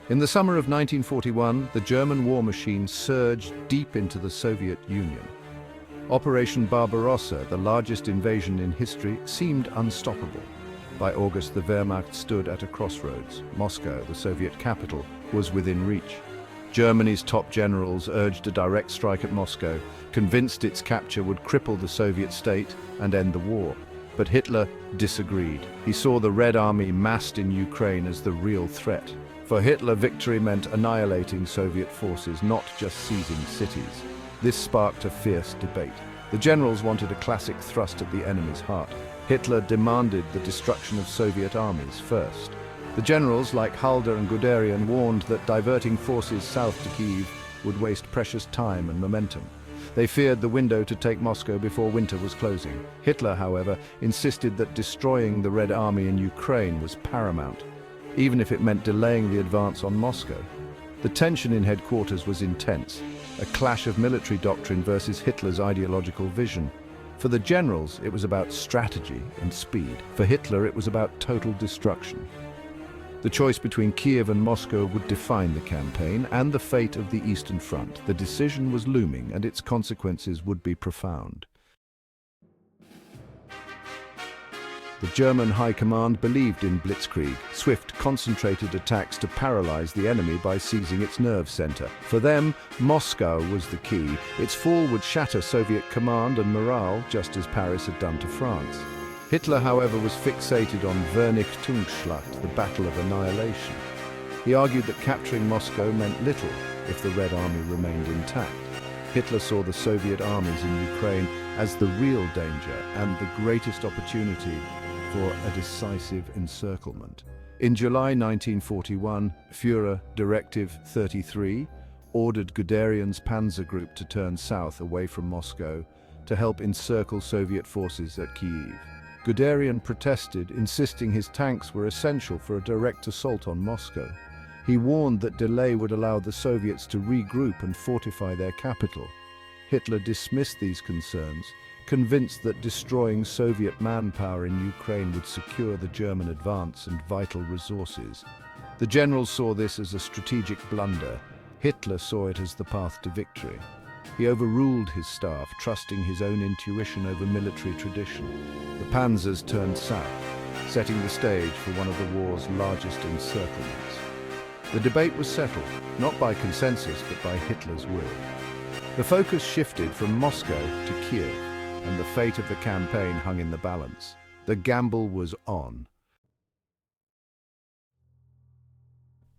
In the summer of 1941, the German war machine surged deep into the Soviet Union. Operation Barbarossa, the largest invasion in history, seemed unstoppable. By August, the Wehrmacht stood at a crossroads. Moscow, the Soviet capital, was within reach. Germany's top generals urged a direct strike at Moscow, convinced its capture would cripple the Soviet state and end the war. But Hitler disagreed. He saw the Red Army massed in Ukraine as the real threat. For Hitler, victory meant annihilating Soviet forces, not just seizing cities. This sparked a fierce debate. The generals wanted a classic thrust at the enemy's heart. Hitler demanded the destruction of Soviet armies first. The generals, like Halder and Guderian, warned that diverting forces south to Kyiv would waste precious time and momentum. They feared the window to take Moscow before winter was closing. Hitler, however, insisted that destroying the Red Army in Ukraine was paramount, even if it meant delaying the advance on Moscow. The tension in headquarters was intense, a clash of military doctrine versus Hitler's ideological vision. For the generals, it was about strategy and speed. For Hitler, it was about total destruction. The choice between Kiev and Moscow would define the campaign and the fate of the Eastern Front. The decision was looming, and its consequences would be profound. The German High Command believed in blitzkrieg, swift, concentrated attacks to paralyze the enemy by seizing its nerve center. For them, Moscow was the key. Its fall would shatter Soviet command and morale, just as Paris had done to France. Hitler, however, was fixated on Vernichtungsschlacht, the battle of annihilation. He argued that capturing Moscow meant little if the Red Army remained intact. Hitler saw the Soviet armies in Ukraine as the real danger and the greatest opportunity for a decisive encirclement. In July 1941, Führer Directive 33 ordered Guderian's panzer group to turn south away from Moscow to help encircle Soviet forces at Kyiv. Guderian protested, insisting his tanks were essential for a direct assault on Moscow. He warned that delay would allow the Soviets to regroup and fortify their capital. Hitler dismissed these concerns, convinced that destroying Soviet manpower in Ukraine would secure the German advance and vital resources. The generals saw this as a strategic blunder. Hitler saw it as the path to victory. He overruled his staff, trusting his own intuition over military tradition. The panzers turned south, setting the stage for one of the war's largest encirclements. The debate was settled, not by consensus, but by Hitler's will. The focus shifted from Moscow to Kiev, and the fate of the campaign hung in the balance. The gamble was on.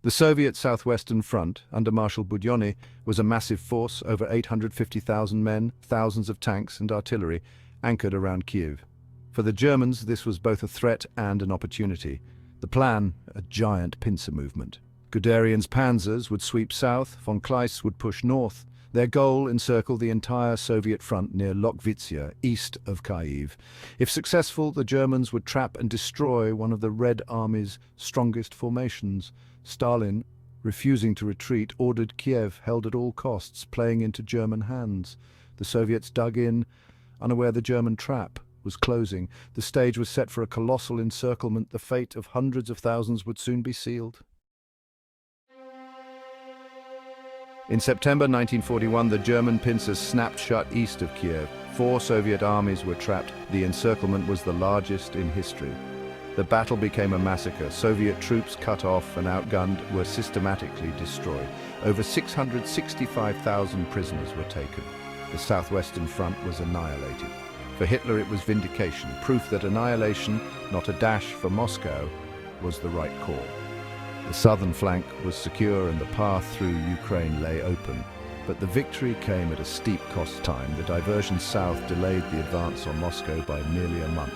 The Soviet Southwestern Front, under Marshal Budyonny, was a massive force, over 850,000 men, thousands of tanks and artillery, anchored around Kyiv. For the Germans, this was both a threat and an opportunity. The plan, a giant pincer movement. Guderian's panzers would sweep south, von Kleist would push north. Their goal, encircle the entire Soviet front near Lokvitsia, east of Kyiv. If successful, the Germans would trap and destroy one of the Red Army's strongest formations. Stalin, refusing to retreat, ordered Kiev held at all costs, playing into German hands. The Soviets dug in, unaware the German trap was closing. The stage was set for a colossal encirclement. The fate of hundreds of thousands would soon be sealed. In September 1941, the German pincers snapped shut east of Kiev. 4 Soviet armies were trapped. The encirclement was the largest in history. The battle became a massacre. Soviet troops, cut off and outgunned, were systematically destroyed. Over 665,000 prisoners were taken. The Southwestern Front was annihilated. For Hitler, it was vindication, proof that annihilation, not a dash for Moscow, was the right call. The southern flank was secure and the path through Ukraine lay open. But the victory came at a steep cost. The diversion south delayed the advance on Moscow by nearly a month.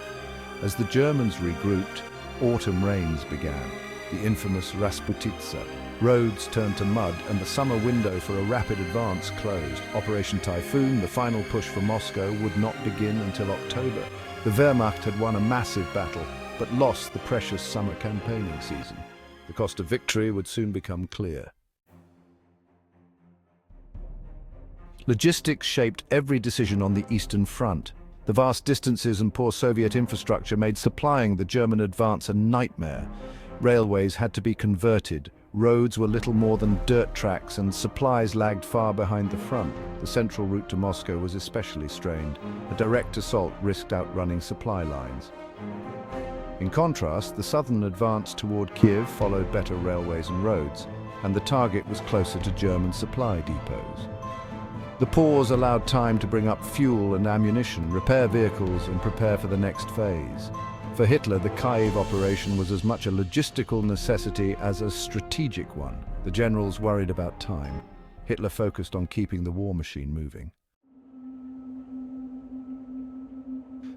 As the Germans regrouped, autumn rains began, the infamous Rasputitsa. Roads turned to mud and the summer window for a rapid advance closed. Operation Typhoon, the final push for Moscow, would not begin until October. The Wehrmacht had won a massive battle, but lost the precious summer campaigning season. The cost of victory would soon become clear. Logistics shaped every decision on the Eastern Front. The vast distances and poor Soviet infrastructure made supplying the German advance a nightmare. Railways had to be converted, Roads were little more than dirt tracks and supplies lagged far behind the front. The central route to Moscow was especially strained. A direct assault risked outrunning supply lines. In contrast, the southern advance toward Kyiv followed better railways and roads, and the target was closer to German supply depots. The pause allowed time to bring up fuel and ammunition, repair vehicles, and prepare for the next phase. For Hitler, the Kyiv operation was as much a logistical necessity as a strategic one. The generals worried about time. Hitler focused on keeping the war machine moving.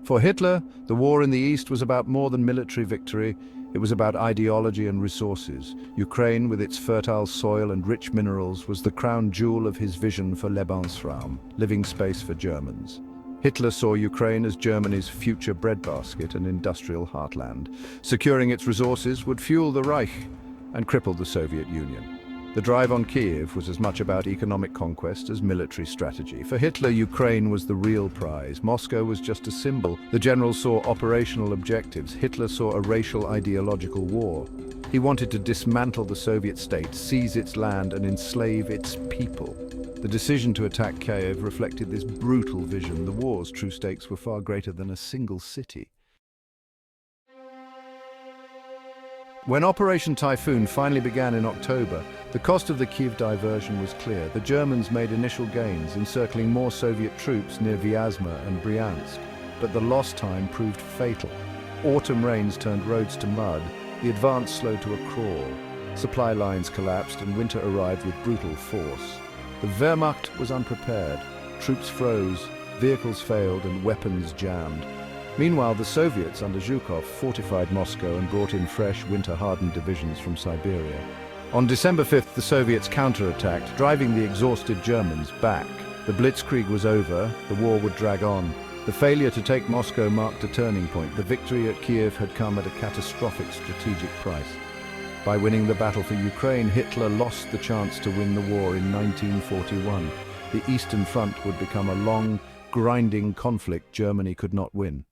For Hitler, the war in the East was about more than military victory. It was about ideology and resources. Ukraine, with its fertile soil and rich minerals, was the crown jewel of his vision for Lebensraum, living space for Germans. Hitler saw Ukraine as Germany's future breadbasket and industrial heartland. Securing its resources would fuel the Reich and cripple the Soviet Union. The drive on Kyiv was as much about economic conquest as military strategy. For Hitler, Ukraine was the real prize. Moscow was just a symbol. The generals saw operational objectives. Hitler saw a racial ideological war. He wanted to dismantle the Soviet state, seize its land, and enslave its people. The decision to attack Kyiv reflected this brutal vision. The war's true stakes were far greater than a single city. When Operation Typhoon finally began in October, the cost of the Kyiv diversion was clear. The Germans made initial gains, encircling more Soviet troops near Vyazma and Bryansk. But the lost time proved fatal. Autumn rains turned roads to mud. The advance slowed to a crawl. Supply lines collapsed and winter arrived with brutal force. The Wehrmacht was unprepared. Troops froze, vehicles failed, and weapons jammed. Meanwhile, the Soviets under Zhukov fortified Moscow and brought in fresh, winter-hardened divisions from Siberia. On December 5th, the Soviets counterattacked, driving the exhausted Germans back. The blitzkrieg was over, the war would drag on. The failure to take Moscow marked a turning point. The victory at Kyiv had come at a catastrophic strategic price. By winning the battle for Ukraine, Hitler lost the chance to win the war in 1941. The Eastern Front would become a long, grinding conflict Germany could not win.